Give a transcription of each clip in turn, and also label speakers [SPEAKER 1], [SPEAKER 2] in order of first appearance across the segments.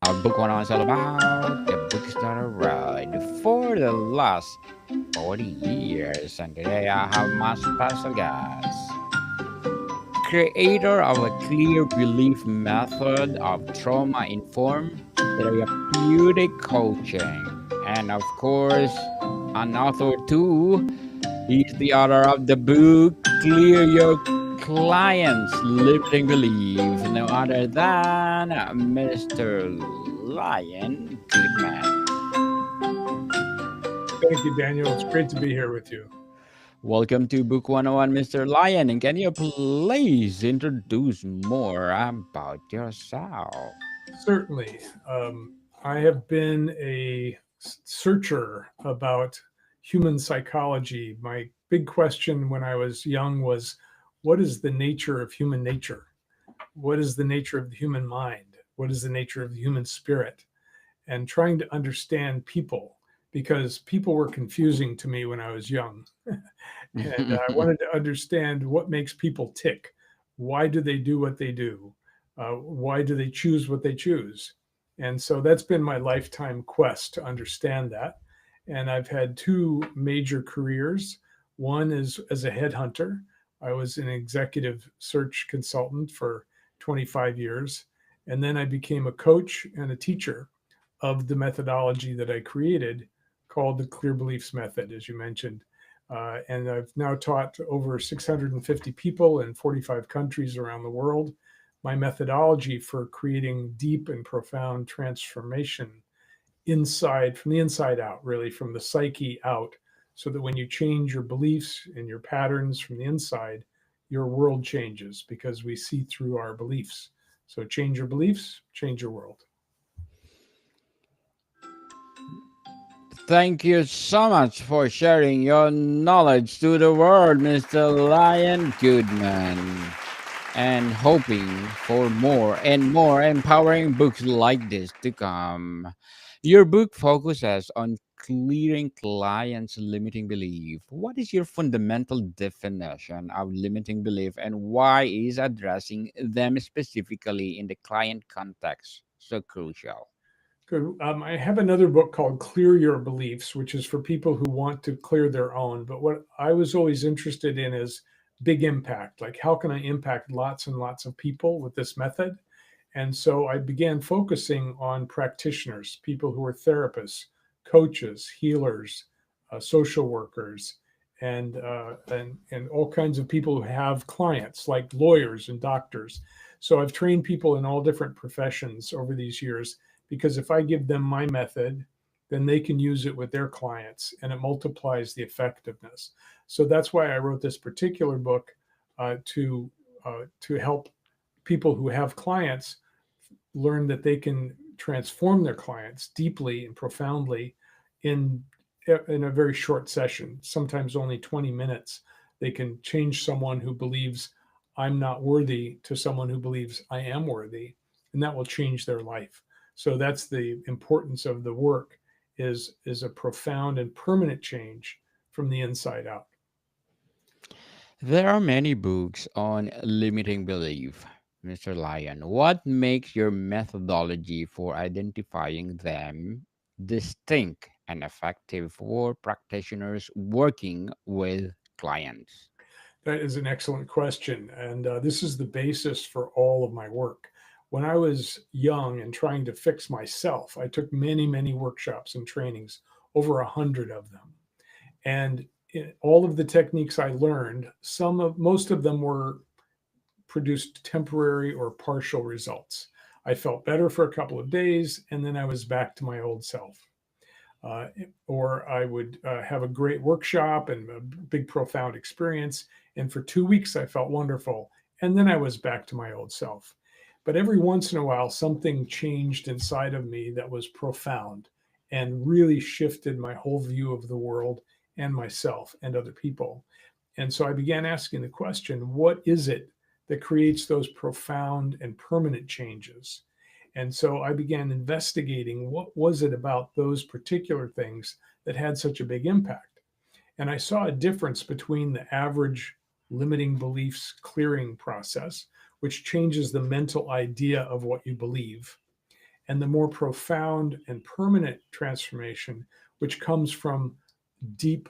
[SPEAKER 1] Our book one is all about the bookstore ride for the last 40 years. And today I have my special guest, creator of a clear belief method of trauma informed therapeutic coaching. And of course, an author too. He's the author of the book Clear Your Clients Limiting Belief, no other than Mr. Lion Goodman.
[SPEAKER 2] Thank you, Daniel. It's great to be here with you.
[SPEAKER 1] Welcome to Book 101, Mr. Lion. And can you please introduce more about yourself?
[SPEAKER 2] Certainly. I have been a searcher about human psychology. My big question when I was young was, what is the nature of human nature? What is the nature of the human mind? What is the nature of the human spirit? And trying to understand people, because people were confusing to me when I was young. And I wanted to understand what makes people tick. Why do they do what they do? Why do they choose what they choose? And so that's been my lifetime quest to understand that. And I've had two major careers. One is as a headhunter. I was an executive search consultant for 25 years. And then I became a coach and a teacher of the methodology that I created called the Clear Beliefs Method, as you mentioned. And I've now taught over 650 people in 45 countries around the world. My methodology for creating deep and profound transformation inside, from the inside out, really, from the psyche out, so that when you change your beliefs and your patterns from the inside, your world changes because we see through our beliefs. So change your beliefs, change your world.
[SPEAKER 1] Thank you so much for sharing your knowledge to the world, Mr. Lion Goodman, and hoping for more and more empowering books like this to come. Your book focuses on clearing clients' limiting belief. What is your fundamental definition of limiting belief, and why is addressing them specifically in the client context so crucial?
[SPEAKER 2] Good. I have another book called Clear Your Beliefs, which is for people who want to clear their own. But what I was always interested in is big impact. Like, how can I impact lots and lots of people with this method? And so I began focusing on practitioners, people who are therapists, coaches, healers, social workers, and all kinds of people who have clients like lawyers and doctors. So I've trained people in all different professions over these years because if I give them my method, then they can use it with their clients and it multiplies the effectiveness. So that's why I wrote this particular book to help people who have clients learn that they can transform their clients deeply and profoundly in in a very short session, sometimes only 20 minutes. They can change someone who believes I'm not worthy to someone who believes I am worthy, and that will change their life. So that's the importance of the work, is a profound and permanent change from the inside out.
[SPEAKER 1] There are many books on limiting belief, Mr. Lyon. What makes your methodology for identifying them distinct and effective for practitioners working with clients?
[SPEAKER 2] That is an excellent question. And this is the basis for all of my work. When I was young and trying to fix myself, I took many, many workshops and trainings, over 100 of them. And all of the techniques I learned, most of them were produced temporary or partial results. I felt better for a couple of days, and then I was back to my old self. uh, or I would have a great workshop and a big, profound experience. And for 2 weeks, I felt wonderful. And then I was back to my old self. But every once in a while, something changed inside of me that was profound and really shifted my whole view of the world and myself and other people. And so I began asking the question, what is it that creates those profound and permanent changes? And so I began investigating what was it about those particular things that had such a big impact. And I saw a difference between the average limiting beliefs clearing process, which changes the mental idea of what you believe, and the more profound and permanent transformation, which comes from deep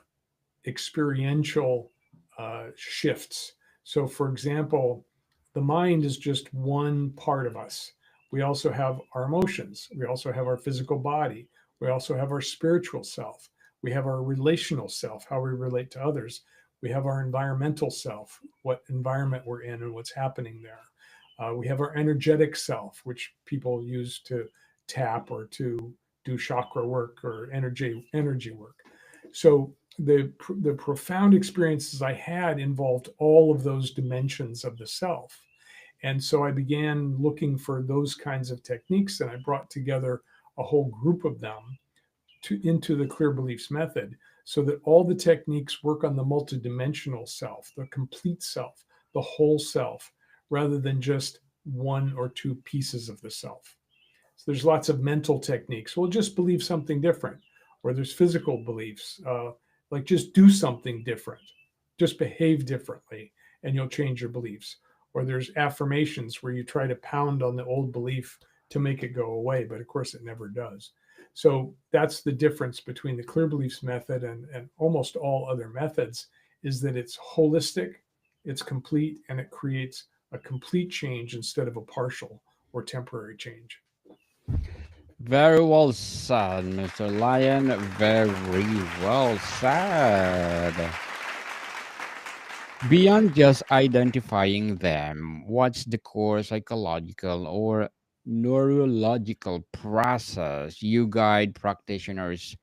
[SPEAKER 2] experiential shifts. So, for example, the mind is just one part of us. We also have our emotions, we also have our physical body, we also have our spiritual self, we have our relational self, how we relate to others, we have our environmental self, what environment we're in and what's happening there. We have our energetic self, which people use to tap or to do chakra work or energy work. So the profound experiences I had involved all of those dimensions of the self. And so I began looking for those kinds of techniques, and I brought together a whole group of them into the clear beliefs method, so that all the techniques work on the multidimensional self, the complete self, the whole self, rather than just one or two pieces of the self. So there's lots of mental techniques. Well, just believe something different. Or there's physical beliefs, like just do something different, just behave differently, and you'll change your beliefs. Or there's affirmations where you try to pound on the old belief to make it go away, but of course it never does. So that's the difference between the clear beliefs method and almost all other methods, is that it's holistic, it's complete, and it creates a complete change instead of a partial or temporary change.
[SPEAKER 1] Very well said, Mr. Lion. Very well said. Beyond just identifying them, what's the core psychological or neurological process you guide practitioners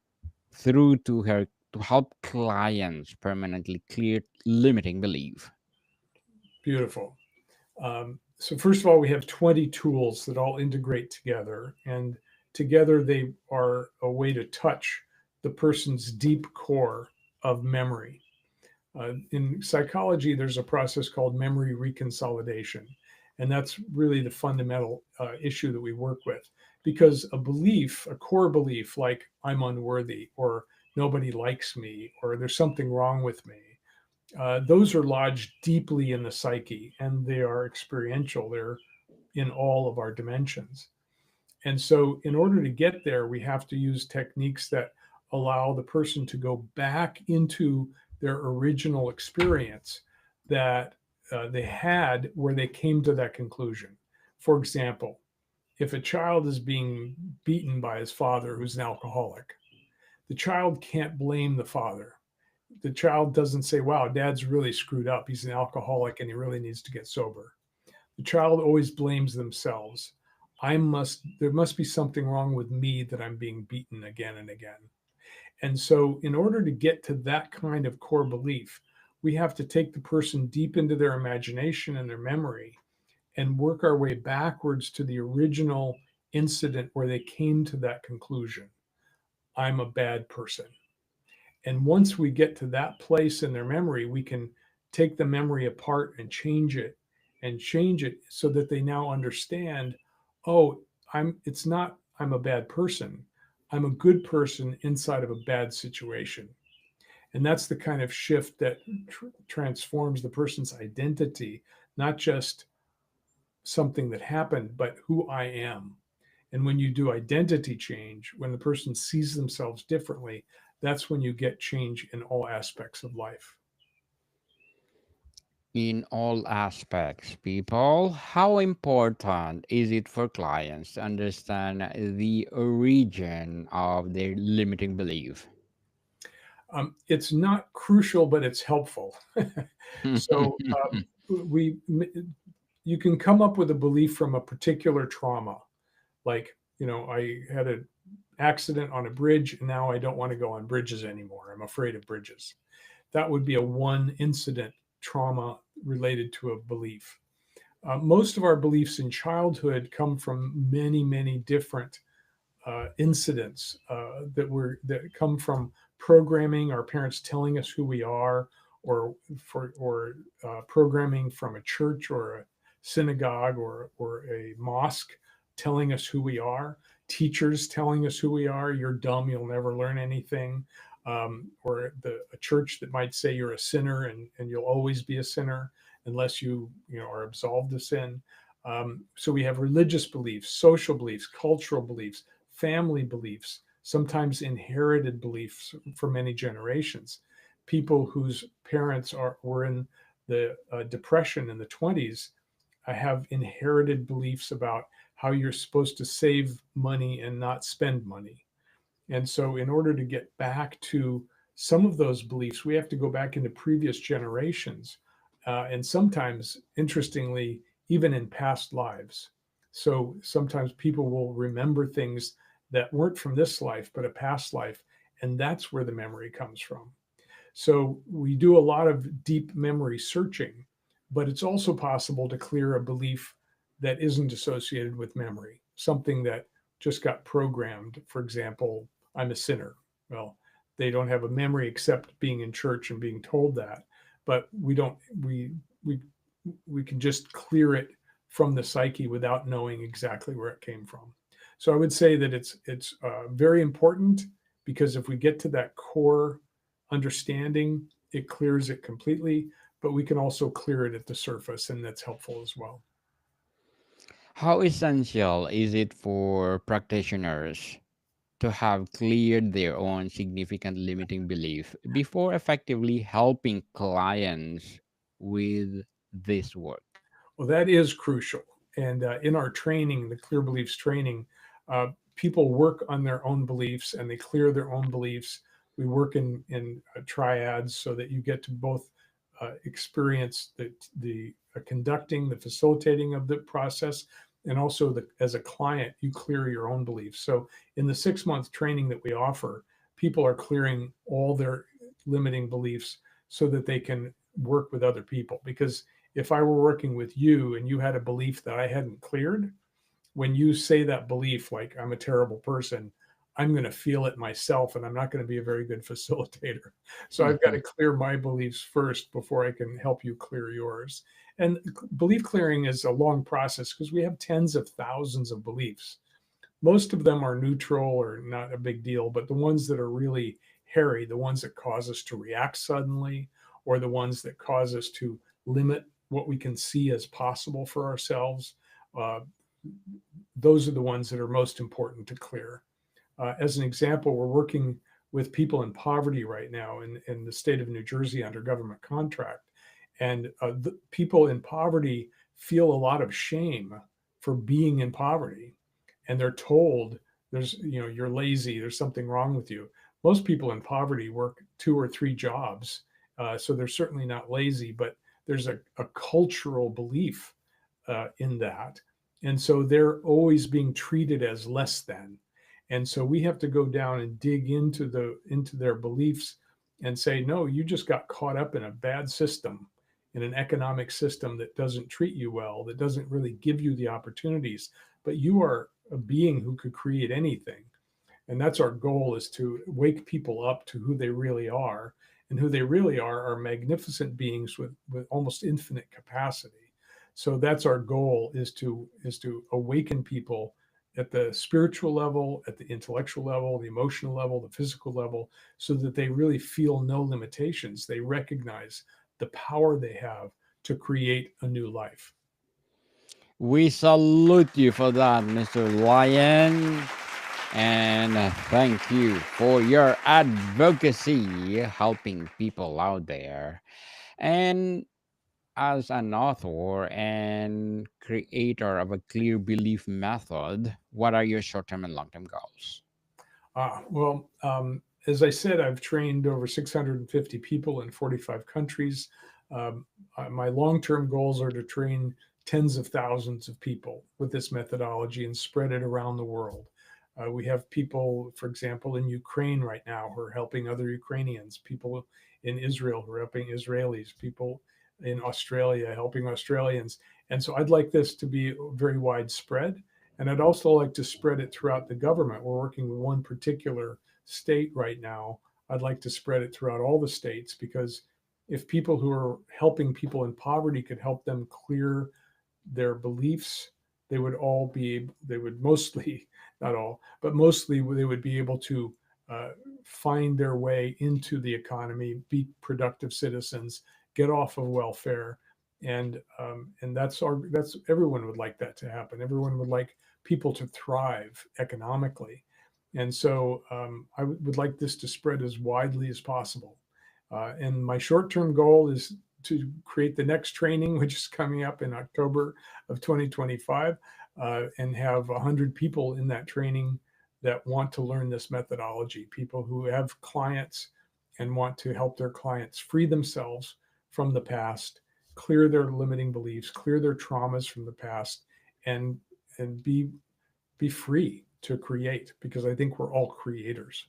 [SPEAKER 1] through to help clients permanently clear limiting belief?
[SPEAKER 2] Beautiful. So first of all, we have 20 tools that all integrate together, and together they are a way to touch the person's deep core of memory. In psychology, there's a process called memory reconsolidation, and that's really the fundamental issue that we work with. Because a belief, a core belief like I'm unworthy, or nobody likes me, or there's something wrong with me, those are lodged deeply in the psyche, and they are experiential. They're in all of our dimensions. And so, in order to get there, we have to use techniques that allow the person to go back into their original experience that they had where they came to that conclusion. For example, if a child is being beaten by his father, who's an alcoholic, the child can't blame the father. The child doesn't say, wow, dad's really screwed up. He's an alcoholic and he really needs to get sober. The child always blames themselves. There must be something wrong with me that I'm being beaten again and again. And so, in order to get to that kind of core belief, we have to take the person deep into their imagination and their memory and work our way backwards to the original incident where they came to that conclusion. I'm a bad person. And once we get to that place in their memory, we can take the memory apart and change it so that they now understand, oh, it's not I'm a bad person. I'm a good person inside of a bad situation. And that's the kind of shift that transforms the person's identity, not just something that happened, but who I am. And when you do identity change, when the person sees themselves differently, that's when you get change in all aspects of life.
[SPEAKER 1] In all aspects, people, how important is it for clients to understand the origin of their limiting belief?
[SPEAKER 2] It's not crucial, but it's helpful. So we, you can come up with a belief from a particular trauma, like I had an accident on a bridge, and now I don't want to go on bridges anymore. I'm afraid of bridges. That would be a one incident trauma related to a belief. Most of our beliefs in childhood come from many, many different incidents that come from programming, our parents telling us who we are, or programming from a church or a synagogue or a mosque telling us who we are, teachers telling us who we are. You're dumb, you'll never learn anything. Or a church that might say you're a sinner and you'll always be a sinner unless you are absolved of sin. So we have religious beliefs, social beliefs, cultural beliefs, family beliefs, sometimes inherited beliefs for many generations. People whose parents were in the depression in the 20s have inherited beliefs about how you're supposed to save money and not spend money. And so, in order to get back to some of those beliefs, we have to go back into previous generations. And sometimes, interestingly, even in past lives. So, sometimes people will remember things that weren't from this life, but a past life. And that's where the memory comes from. So we do a lot of deep memory searching, but it's also possible to clear a belief that isn't associated with memory, something that just got programmed. For example, I'm a sinner. Well, they don't have a memory except being in church and being told that, but we don't we we can just clear it from the psyche without knowing exactly where it came from. So I would say that it's very important, because if we get to that core understanding, it clears it completely, but we can also clear it at the surface, and that's helpful as well.
[SPEAKER 1] How essential is it for practitioners to have cleared their own significant limiting belief before effectively helping clients with this work?
[SPEAKER 2] Well, that is crucial. And in our training, the Clear Beliefs training, people work on their own beliefs and they clear their own beliefs. We work in triads so that you get to both experience the conducting, the facilitating of the process, and also as a client, you clear your own beliefs. So in the 6 month training that we offer, people are clearing all their limiting beliefs so that they can work with other people. Because if I were working with you and you had a belief that I hadn't cleared, when you say that belief, like I'm a terrible person, I'm going to feel it myself and I'm not going to be a very good facilitator. So I've got to clear my beliefs first before I can help you clear yours. And belief clearing is a long process because we have tens of thousands of beliefs. Most of them are neutral or not a big deal, but the ones that are really hairy, the ones that cause us to react suddenly, or the ones that cause us to limit what we can see as possible for ourselves, uh, those are the ones that are most important to clear. As an example, we're working with people in poverty right now in the state of New Jersey under government contract. And the people in poverty feel a lot of shame for being in poverty. And they're told you're lazy, there's something wrong with you. Most people in poverty work 2 or 3 jobs. So they're certainly not lazy, but there's a cultural belief in that. And so they're always being treated as less than. And so we have to go down and dig into their beliefs and say, no, you just got caught up in a bad system, in an economic system that doesn't treat you well, that doesn't really give you the opportunities. But you are a being who could create anything. And that's our goal, is to wake people up to who they really are. And who they really are magnificent beings with almost infinite capacity. So that's our goal, is to awaken people at the spiritual level, at the intellectual level, the emotional level, the physical level, so that they really feel no limitations. They recognize the power they have to create a new life.
[SPEAKER 1] We salute you for that, Mr. Lion. And thank you for your advocacy, helping people out there. And as an author and creator of a clear belief method, what are your short term and long term goals?
[SPEAKER 2] As I said, I've trained over 650 people in 45 countries. My long term goals are to train tens of thousands of people with this methodology and spread it around the world. We have people, for example, in Ukraine right now who are helping other Ukrainians, people in Israel who are helping Israelis, people in Australia helping Australians. And so I'd like this to be very widespread. And I'd also like to spread it throughout the government. We're working with one particular state right now. I'd like to spread it throughout all the states, because if people who are helping people in poverty could help them clear their beliefs, they would mostly, not all, but mostly they would be able to uh, find their way into the economy, be productive citizens, get off of welfare, And that's everyone would like that to happen. Everyone would like people to thrive economically, and so would like this to spread as widely as possible. And my short-term goal is to create the next training, which is coming up in October of 2025, and have 100 people in that training that want to learn this methodology. People who have clients and want to help their clients free themselves from the past, clear their limiting beliefs, clear their traumas from the past, and and be free to create, because I think we're all creators.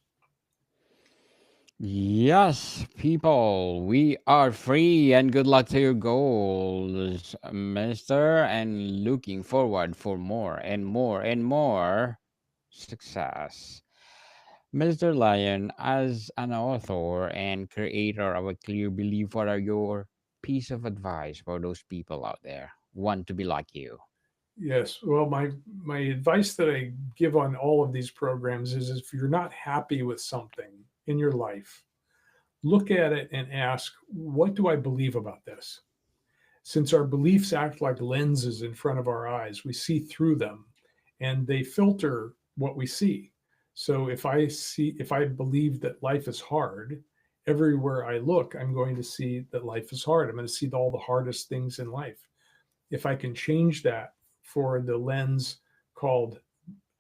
[SPEAKER 1] Yes, people, we are free and good luck to your goals, mister, and looking forward for more and more and more success. Mr. Lion, as an author and creator of a clear belief, what are your piece of advice for those people out there want to be like you?
[SPEAKER 2] Yes. Well, my advice that I give on all of these programs is, if you're not happy with something in your life, look at it and ask, what do I believe about this? Since our beliefs act like lenses in front of our eyes, we see through them and they filter what we see. So if I believe that life is hard, everywhere I look, I'm going to see that life is hard. I'm going to see all the hardest things in life. If I can change that for the lens called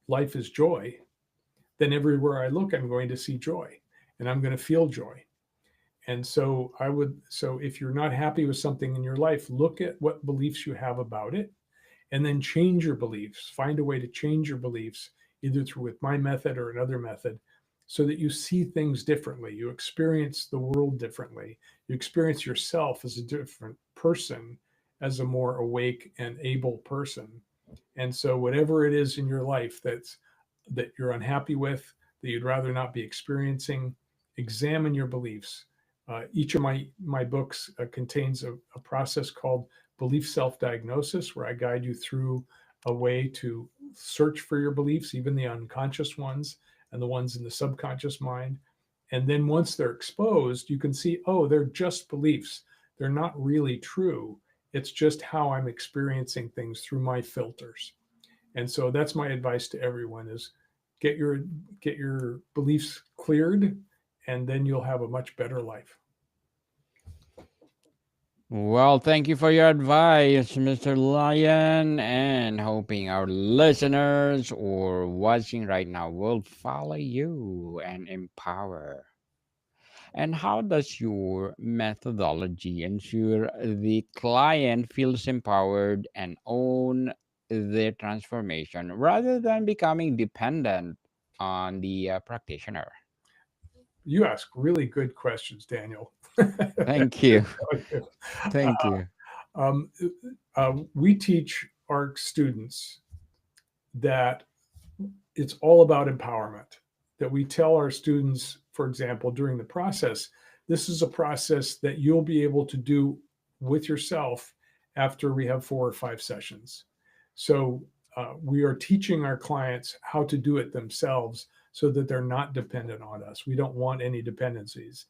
[SPEAKER 2] life is joy, then everywhere I look, I'm going to see joy and I'm going to feel joy. And so if you're not happy with something in your life, look at what beliefs you have about it and then change your beliefs. Find a way to change your beliefs, either through with my method or another method, so that you see things differently. You experience the world differently. You experience yourself as a different person, as a more awake and able person. And so whatever it is in your life that you're unhappy with, that you'd rather not be experiencing, examine your beliefs. Each of my books contains a process called belief self-diagnosis, where I guide you through a way to search for your beliefs, even the unconscious ones and the ones in the subconscious mind. And then once they're exposed, you can see, oh, they're just beliefs. They're not really true. It's just how I'm experiencing things through my filters. And so that's my advice to everyone: is get your get your beliefs cleared, and then you'll have a much better life.
[SPEAKER 1] Well, thank you for your advice, Mr. Lion, and hoping our listeners or watching right now will follow you and empower. And how does your methodology ensure the client feels empowered and own their transformation rather than becoming dependent on the practitioner?
[SPEAKER 2] You ask really good questions, Daniel.
[SPEAKER 1] Thank you.
[SPEAKER 2] Uh,
[SPEAKER 1] Thank you.
[SPEAKER 2] um, we teach our students that it's all about empowerment. That we tell our students, for example, during the process, this is a process that you'll be able to do with yourself after we have 4 or 5 sessions. So we are teaching our clients how to do it themselves so that they're not dependent on us. We don't want any dependencies.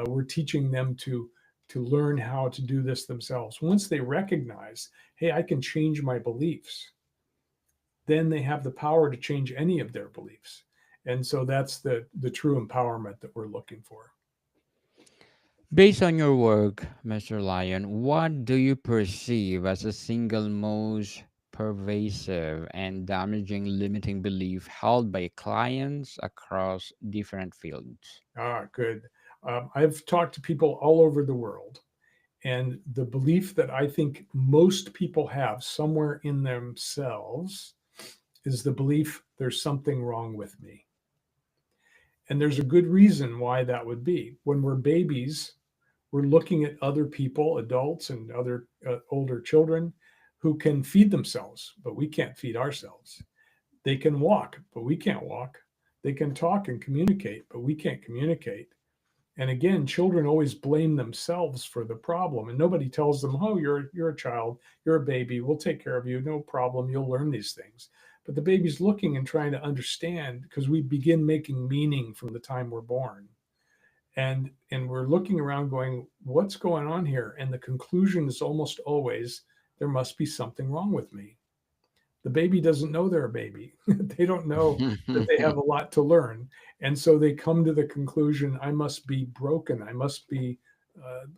[SPEAKER 2] We're teaching them to learn how to do this themselves. Once they recognize, hey, I can change my beliefs, then they have the power to change any of their beliefs. And so that's the true empowerment that we're looking for.
[SPEAKER 1] Based on your work, Mr. Lyon, what do you perceive as the single most pervasive and damaging limiting belief held by clients across different fields?
[SPEAKER 2] Good. I've talked to people all over the world, and the belief that I think most people have somewhere in themselves is the belief there's something wrong with me. And there's a good reason why that would be. When we're babies, we're looking at other people, adults and other older children, who can feed themselves, but we can't feed ourselves. They can walk, but we can't walk. They can talk and communicate, but we can't communicate. And again, children always blame themselves for the problem, and nobody tells them, "Oh, you're a child, you're a baby. We'll take care of you. No problem. You'll learn these things." But the baby's looking and trying to understand, because we begin making meaning from the time we're born. And we're looking around going, what's going on here? And the conclusion is almost always, there must be something wrong with me. The baby doesn't know they're a baby. They don't know that they have a lot to learn. And so they come to the conclusion, I must be broken. I must be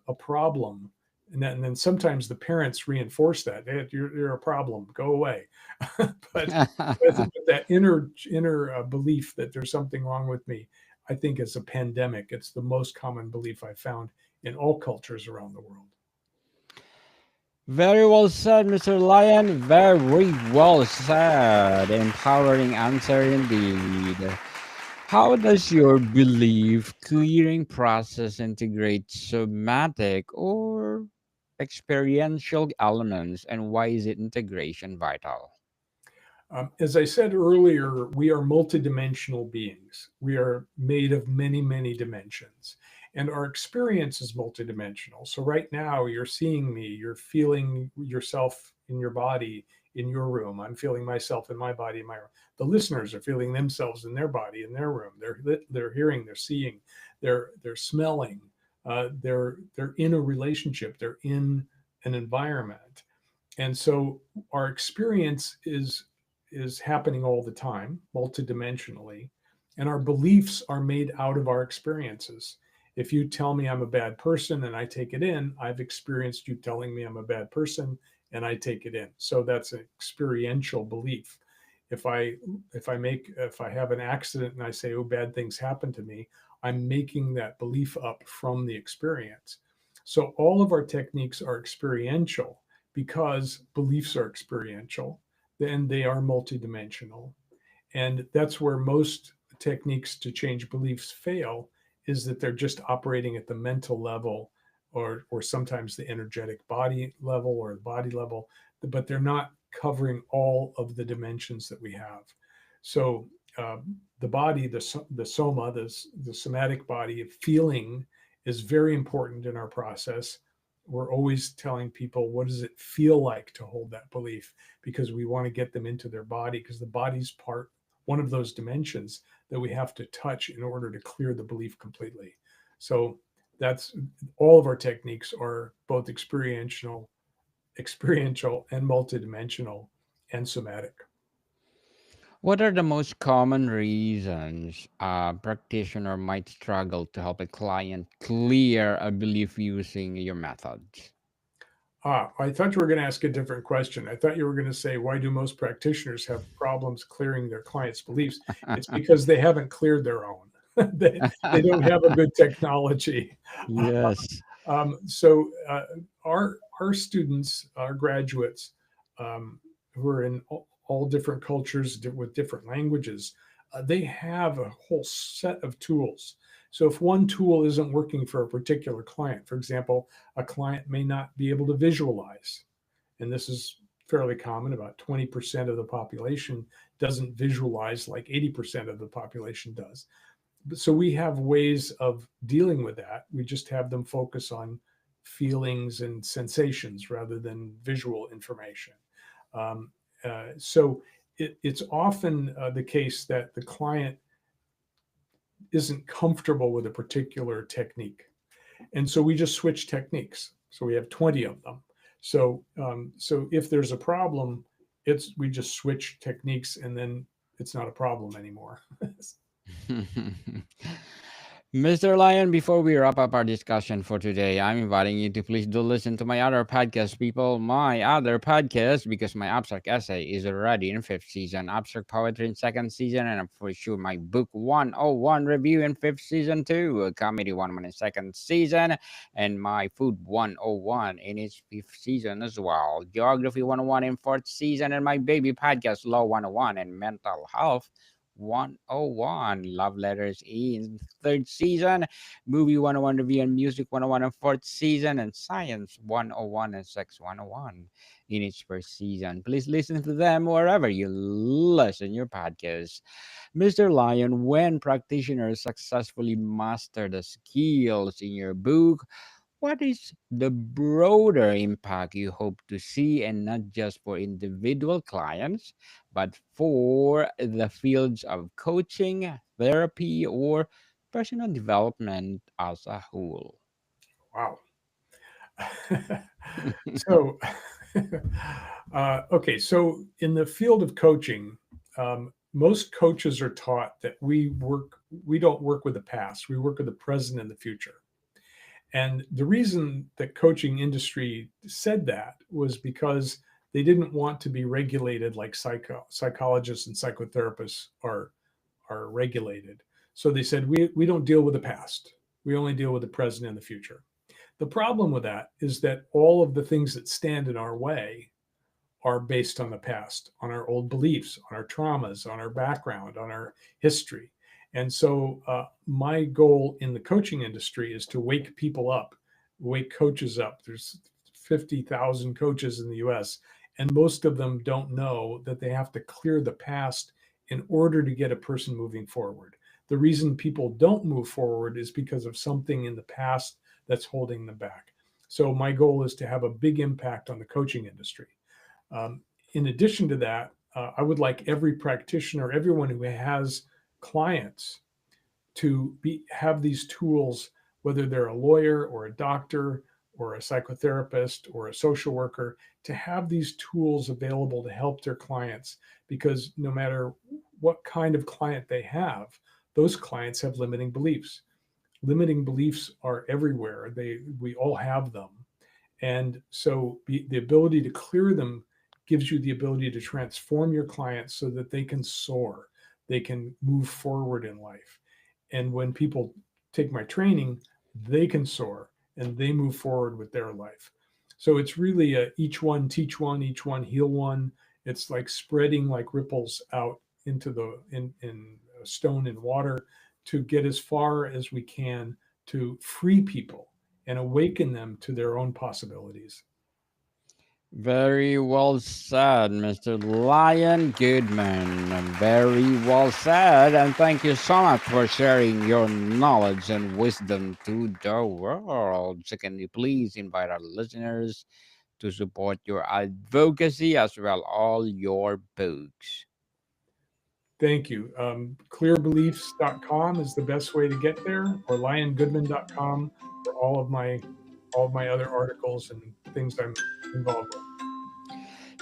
[SPEAKER 2] a problem. And then sometimes the parents reinforce that, hey, you're a problem, go away. But that inner belief that there's something wrong with me, I think is a pandemic. It's the most common belief I found in all cultures around the world.
[SPEAKER 1] Very well said, Mr. Lion. Very well said. Empowering answer indeed. How does your belief clearing process integrate somatic or experiential elements, and why is it integration vital?
[SPEAKER 2] As I said earlier, we are multidimensional beings. We are made of many, many dimensions. And our experience is multidimensional. So, right now, you're seeing me, you're feeling yourself in your body in your room. I'm feeling myself in my body in my room. The listeners are feeling themselves in their body in their room. They're hearing, they're seeing, they're smelling. They're in a relationship. They're in an environment, and so our experience is happening all the time, multidimensionally, and our beliefs are made out of our experiences. If you tell me I'm a bad person and I take it in, I've experienced you telling me I'm a bad person and I take it in. So that's an experiential belief. If I if I have an accident and I say, oh, bad things happen to me, I'm making that belief up from the experience. So all of our techniques are experiential because beliefs are experiential, then they are multidimensional. And that's where most techniques to change beliefs fail, is that they're just operating at the mental level, or sometimes the energetic body level or the body level, but they're not covering all of the dimensions that we have. So the body, the soma, the somatic body of feeling is very important in our process. We're always telling people, what does it feel like to hold that belief? Because we want to get them into their body, because the body's part, one of those dimensions that we have to touch in order to clear the belief completely. So that's all of our techniques are both experiential and multidimensional and somatic.
[SPEAKER 1] What are the most common reasons a practitioner might struggle to help a client clear a belief using your methods?
[SPEAKER 2] I thought you were going to ask a different question. I thought you were going to say, why do most practitioners have problems clearing their clients' beliefs? It's because they haven't cleared their own. They don't have a good technology.
[SPEAKER 1] Yes.
[SPEAKER 2] So our students, our graduates, who are in all different cultures with different languages, they have a whole set of tools. So if one tool isn't working for a particular client, for example, a client may not be able to visualize, and this is fairly common. About 20% of the population doesn't visualize like 80% of the population does. So we have ways of dealing with that. We just have them focus on feelings and sensations rather than visual information. Um, so it's often the case that the client isn't comfortable with a particular technique, and so we just switch techniques. So we have 20 of them. So if there's a problem, it's we just switch techniques, and then it's not a problem anymore.
[SPEAKER 1] Mr. Lion, before we wrap up our discussion for today, I'm inviting you to please do listen to my other podcast, people. My other podcast, because my abstract essay is already in fifth season, abstract poetry in second season, and for sure my book 101 review in fifth season too, comedy 101 in second season, and my food 101 in its fifth season as well, geography 101 in fourth season, and my baby podcast law 101 and mental health 101, Love Letters in third season, Movie 101 Review and Music 101 in fourth season, and Science 101 and Sex 101 in its first season. Please listen to them wherever you listen your podcast. Mr. Lion, when practitioners successfully master the skills in your book, what is the broader impact you hope to see, and not just for individual clients, but for the fields of coaching, therapy, or personal development as a whole?
[SPEAKER 2] Wow. So, okay. So, in the field of coaching, most coaches are taught that we don't work with the past, we work with the present and the future. And the reason the coaching industry said that was because they didn't want to be regulated like psychologists and psychotherapists are regulated. So they said, we don't deal with the past. We only deal with the present and the future. The problem with that is that all of the things that stand in our way are based on the past, on our old beliefs, on our traumas, on our background, on our history. And so, my goal in the coaching industry is to wake people up, wake coaches up. There's 50,000 coaches in the US, and most of them don't know that they have to clear the past in order to get a person moving forward. The reason people don't move forward is because of something in the past that's holding them back. So, my goal is to have a big impact on the coaching industry. Um, in addition to that, I would like every practitioner, everyone who has clients, to have these tools, whether they're a lawyer or a doctor or a psychotherapist or a social worker, to have these tools available to help their clients. Because no matter what kind of client they have, those clients have limiting beliefs. Limiting beliefs are everywhere. We all have them, and so the ability to clear them gives you the ability to transform your clients so that they can soar, they can move forward in life. And when people take my training, they can soar and they move forward with their life. So it's really a each one teach one, each one heal one. It's like spreading like ripples out into in a stone in water to get as far as we can to free people and awaken them to their own possibilities.
[SPEAKER 1] Very well said, Mr. Lion Goodman. Very well said. And thank you so much for sharing your knowledge and wisdom to the world. So, can you please invite our listeners to support your advocacy as well all your books?
[SPEAKER 2] Thank you. Clearbeliefs.com is the best way to get there, or liongoodman.com for all of my other articles and things I'm involved with.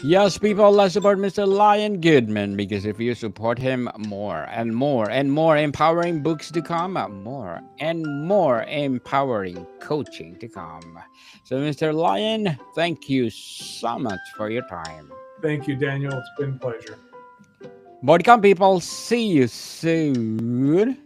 [SPEAKER 1] Yes, people, let's support Mr. Lion Goodman because if you support him, more and more and more empowering books to come, more and more empowering coaching to come. So, Mr. Lion, thank you so much for your time.
[SPEAKER 2] Thank you, Daniel. It's been a pleasure.
[SPEAKER 1] Welcome, people. See you soon.